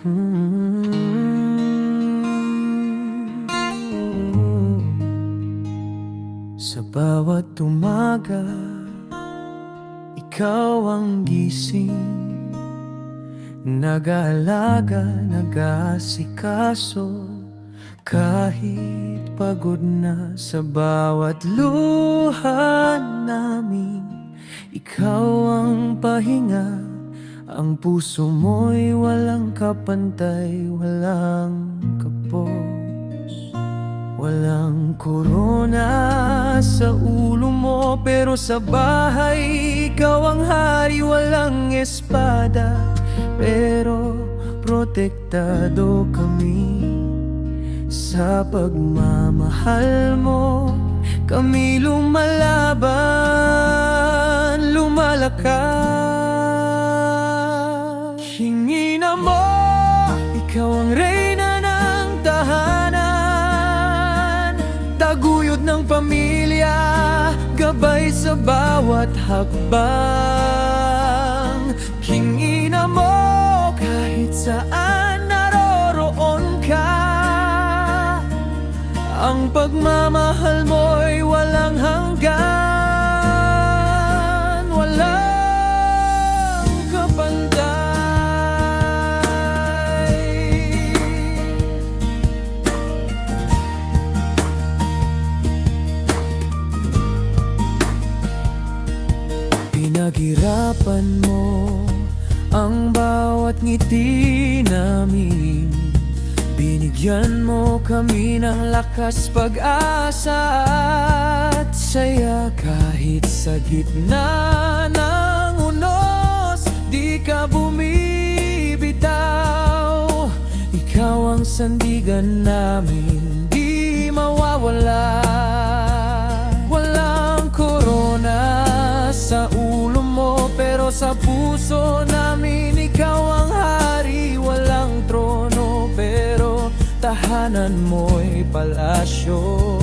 Sa bawat umaga, ikaw ang gising, nag-aalaga, nag-aasikaso. Kahit pagod na sa bawat luha namin, ikaw ang pahinga. Ang puso mo'y walang kapantay, walang kapos. Walang korona sa ulo mo, pero sa bahay ikaw ang hari. Walang espada, pero protektado kami. Sa pagmamahal mo, kami lumalaban, lumalakas. Hingin mo, ikaw ang reyna ng tahanan, taguyod ng pamilya, gabay sa bawat hakbang. Hingin mo, kahit saan naroroon ka, ang pagmamahal mo'y walang hanggan, walang kapantay. Pinaghirapan mo ang bawat ngiti namin, binigyan mo kami ng lakas, pag-asa at saya. Kahit sa gitna ng unos, di ka bumibitaw. Ikaw ang sandigan namin, di mawawala. Walang korona sa ulo mo, pero sa puso namin ikaw ang hari. Walang trono, pero tahanan mo'y palasyo.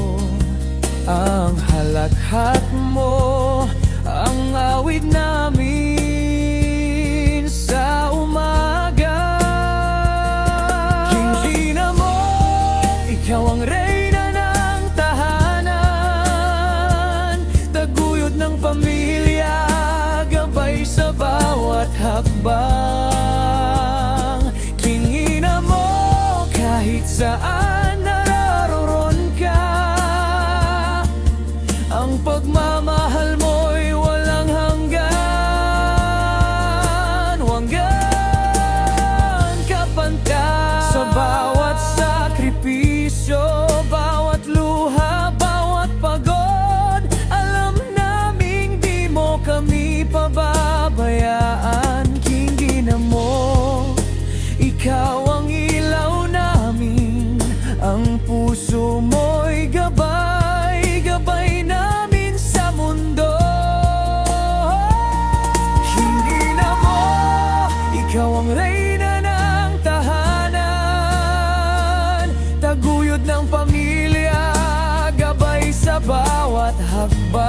Ang halakhak mo, ang awit namin sa umaga. Hingin mo, ikaw ang reyna ng tahanan, taguyod ng pamilya, gabay sa bawat hakbang. Hingin mo, kahit saan naroroon ka, ang pagmamahal mo'y walang hanggan, hanggan kapantay. Sa bawat sakripisyo, bawat luha, bawat pagod, alam naming di mo kami pababayaan. Hingin mo, ikaw ang ilaw namin, ang puso mo'y gabay, gabay namin sa mundo. Hingin mo, ikaw ang reyna ng tahanan, taguyod ng pamilya, gabay sa bawat hakbang.